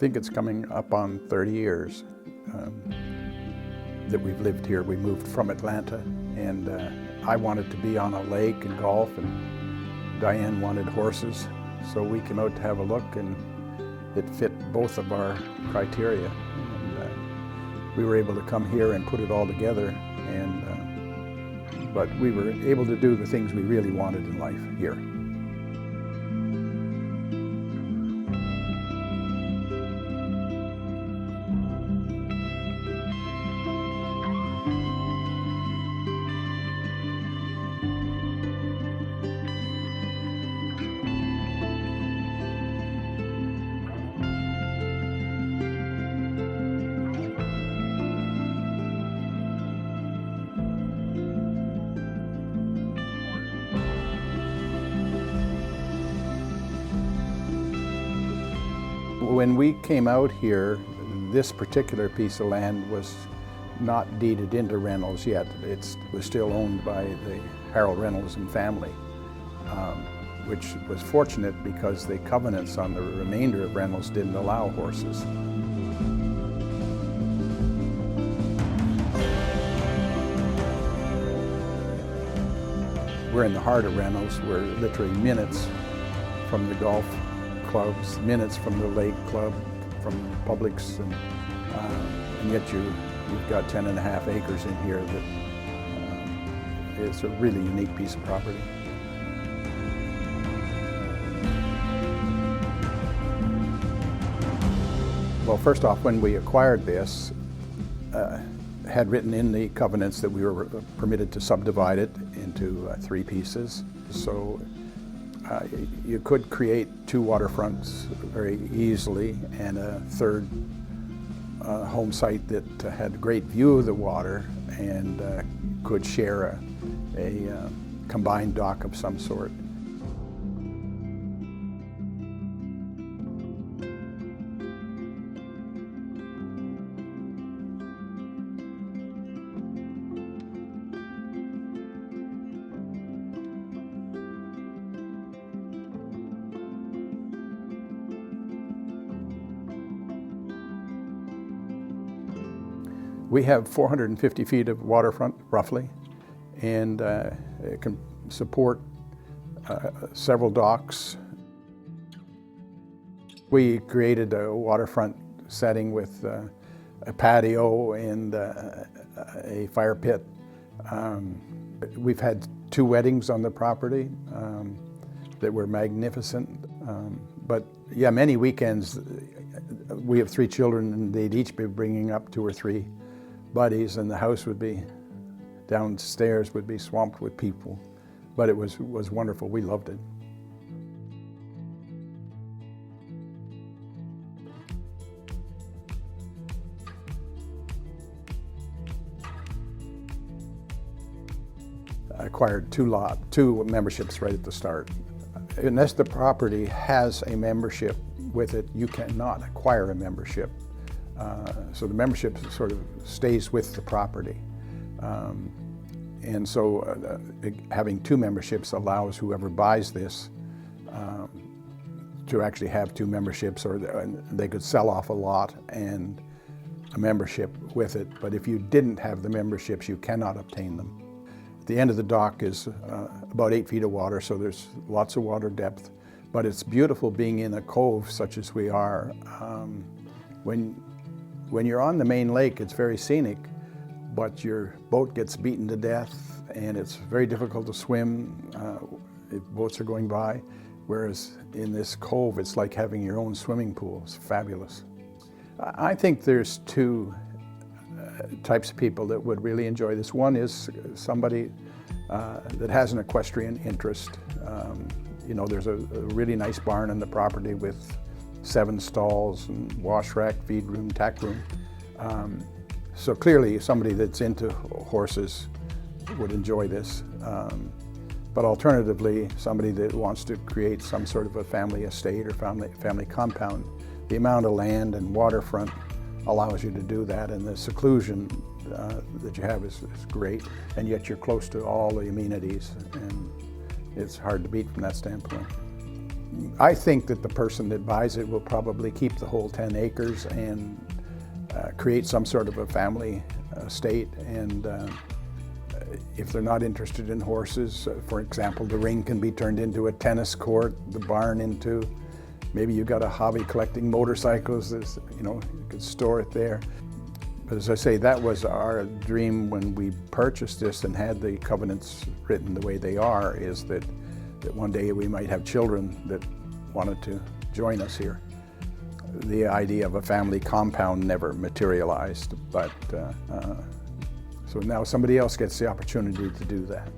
think it's coming up on 30 years that we've lived here. We moved from Atlanta, and I wanted to be on a lake and golf, and Diane wanted horses. So we came out to have a look, and it fit both of our criteria. And we were able to come here and put it all together, but we were able to do the things we really wanted in life here. When we came out here, this particular piece of land was not deeded into Reynolds yet. It was still owned by the Harold Reynolds and family, which was fortunate because the covenants on the remainder of Reynolds didn't allow horses. We're in the heart of Reynolds. We're literally minutes from the golf clubs, minutes from the lake club, from Publix, and yet you've got 10.5 acres in here that it's a really unique piece of property. Well, first off, when we acquired this, had written in the covenants that we were permitted to subdivide it into 3 pieces. So you could create 2 waterfronts very easily, and a third home site that had a great view of the water and could share a combined dock of some sort. We have 450 feet of waterfront, roughly, and it can support several docks. We created a waterfront setting with a patio and a fire pit. We've had 2 weddings on the property that were magnificent. But yeah, many weekends, we have 3 children, and they'd each be bringing up 2 or 3 buddies, and the house would be, downstairs would be swamped with people. But it was wonderful. We loved it. I acquired 2 memberships right at the start. Unless the property has a membership with it, you cannot acquire a membership. So the membership sort of stays with the property. And so having 2 memberships allows whoever buys this to actually have 2 memberships, or they could sell off a lot and a membership with it. But if you didn't have the memberships, you cannot obtain them. The end of the dock is about 8 feet of water, so there's lots of water depth. But it's beautiful being in a cove such as we are. When you're on the main lake, it's very scenic, but your boat gets beaten to death, and it's very difficult to swim if boats are going by. Whereas in this cove, it's like having your own swimming pool. It's fabulous. I think there's 2 types of people that would really enjoy this. One is somebody that has an equestrian interest. You know, there's a really nice barn on the property with 7 stalls and wash rack, feed room, tack room. So clearly somebody that's into horses would enjoy this. But alternatively, somebody that wants to create some sort of a family estate or family compound, the amount of land and waterfront allows you to do that, and the seclusion that you have is great, and yet you're close to all the amenities, and it's hard to beat from that standpoint. I think that the person that buys it will probably keep the whole 10 acres and create some sort of a family estate. And if they're not interested in horses, for example, the ring can be turned into a tennis court, the barn into, maybe you've got a hobby collecting motorcycles, you could store it there. But as I say, that was our dream when we purchased this and had the covenants written the way they are, is that one day we might have children that wanted to join us here. The idea of a family compound never materialized, but so now somebody else gets the opportunity to do that.